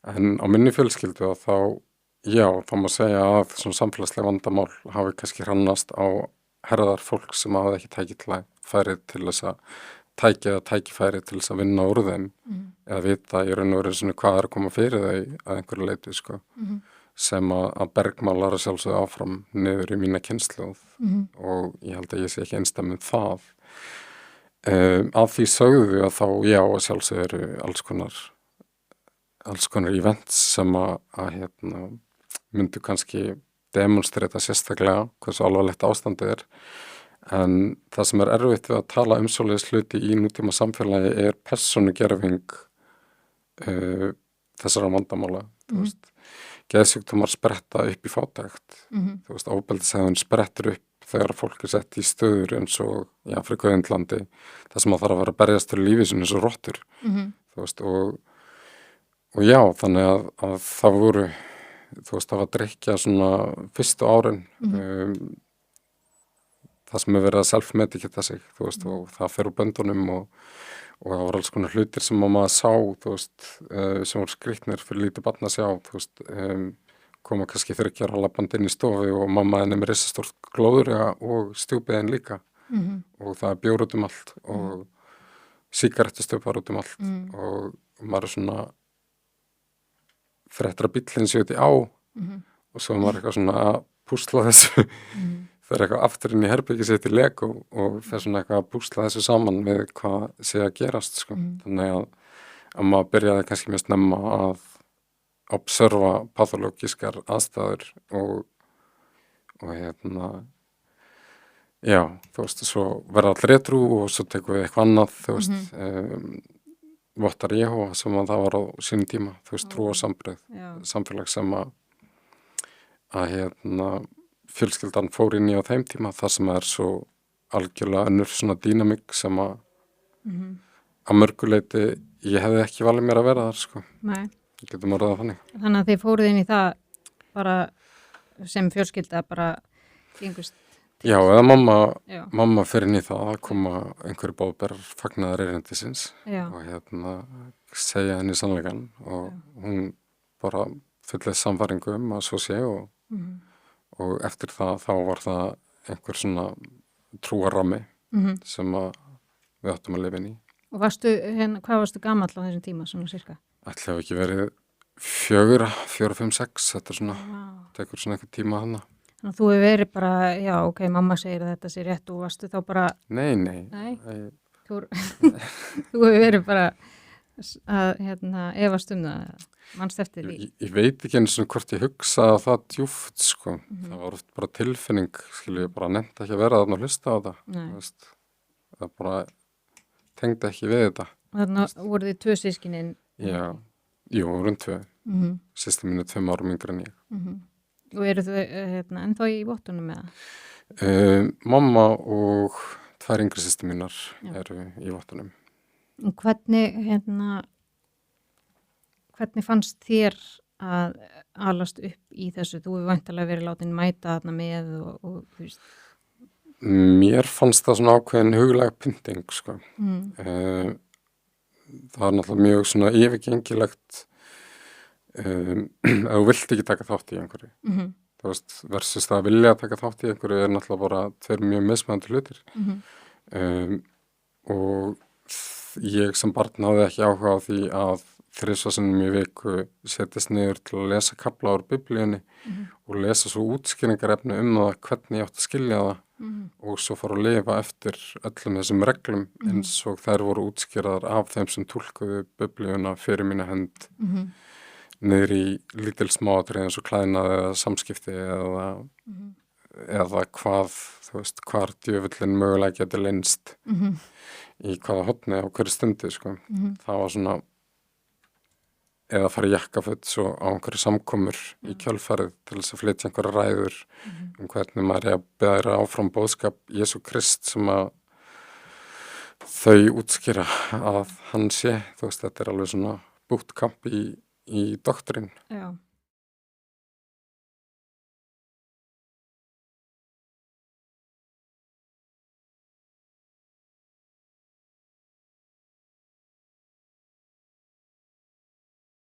En á minni fjölskyldu að þá má segja að svona samfélagsleg vandamál hafi kannski hrannast á herðar fólk sem hafði ekki tækifæri til þess að tækifæri til þess að vinna úr þeim eða vita í raun og veru svona hvað að koma fyrir þau að einhverju leyti sko. Sem að bergmálar að sjálfsögðu áfram niður í mína kynslóð og ég held að ég sé ekki einstæð það. Af því sögðu að þá að sjálfsögðu eru alls konar events sem að myndu kannski demonstrata sérstaklega hversu alvarlegt ástandið en það sem erfitt við að tala svoleiðis hluti í nútíma samfélagi persónugerving þessara vandamála, þú veist. Geðsjúkdómar spretta upp í fátækt, þú veist, ofbeldishegðun sprettur upp þegar fólk sett í stöður eins og í Afríku og Indlandi, það sem þarf að vera að berjast fyrir lífi sínu eins og rottur, þú veist, og þannig að það voru, þú veist, það var að drykkja svona fyrstu árin, það sem verið að self-medicata sig, þú veist, og það fer úr böndunum og það voru alls konar hlutir sem maður sá, þú veist, sem voru skrýtnir fyrir lítið barn að sjá, þú veist, koma kannski 30 ára labbandi inn í stofu og mamma henni með risastórt glóðurja og stjúpiðin líka og það bjór út allt og sígarettustöpar út allt og maður svona fréttir að bíllinn sé út í á og svo maður eitthvað svona að púsla þessu fer eitthvað aftur inn í herbyggi sitt í lek og fer svona eitthvað að púsla þessu saman við hvað sé að gerast sko. Þannig að maður byrjaði kannski mjög snemma að observa pathológiskar aðstæður og þú veist, svo verða allir edrú og svo tekum við eitthvað annað, þú veist, vottar Jehóva sem að það var á sínum tíma, þú veist, trú og samfélag sem að fjölskyldan fór inn í á þeim tíma, það sem svo algjörlega önnur svona dýnamík sem að mörguleiti ég hefði ekki valið mér að vera þar sko. Nei. Ég getum orðað það þannig. Þannig að þið fóruð inn í það bara sem fjölskylda bara gengust til. Já, eða mamma fer inn í það að koma einhverju bóðberar fagnaðar erindisins og segja henni sannleikann og hún bara fyllið sannfæringu að svo sé og eftir það þá var það einhver svona trúarrammi sem við áttum að lifa inn í. Og hvað varstu gamall á þessum tíma svona cirka? Ætli hafi ekki verið 4, 5, 6, þetta svona, tekur svona einhver tíma hana. Þannig að þú hefur verið bara, ok, mamma segir að þetta sé rétt og varstu þá bara... Nei. Þú hefur verið bara að efast það, manst eftir því. Ég veit ekki eins og hvort ég hugsaði það djúpt, sko. Það var oft bara tilfinning, ég bara nefndi ekki að vera þarna að hlusta á það. Það bara tengdi ekki við þetta. Þannig voru þið 2 systkinin? Já, vorum 2. Systir mín 2 árum yngri en ég. Og eru þau ennþá í vottunum eða? Mamma og 2 yngri systir mínar eru í vottunum. Og hvernig fannst þér að alast upp í þessu? Þú hefur væntanlega verið látin mæta þarna með og þú veist. Mér fannst það svona ákveðin huglæg pynting, sko. Það var náttúrulega mjög svona yfirgengilegt ef þú vilt ekki taka þátt í einhverju. Þú veist, versus það að vilja taka þátt í einhverju náttúrulega bara 2 mjög mismunandi hlutir. Og ég sem barn hafði ekki áhuga á því að 3 sinnum í viku setjast niður til að lesa kafla úr biblíunni og lesa svo útskýringarefni það hvernig ég átti að skilja það og svo fara að lifa eftir öllum þessum reglum eins og þær voru útskýraðar af þeim sem túlkuðu biblíuna fyrir mína hönd niður í lítil smáatriði eins og klæðnað eða samskipti eða hvað, þú veist, hvar djöfullinn mögulega geti leynst í hvaða horni á hverju stundu, sko. Það var svona eða fara í jakkaföt svo á einhverju samkomur í kjölfarið til þess að flytja einhverja ræður hvernig maður að bera áfram boðskap Jesú Krist sem að þau útskýra að hann sé, þú veist, þetta alveg svona bootcamp í doktrín. Já.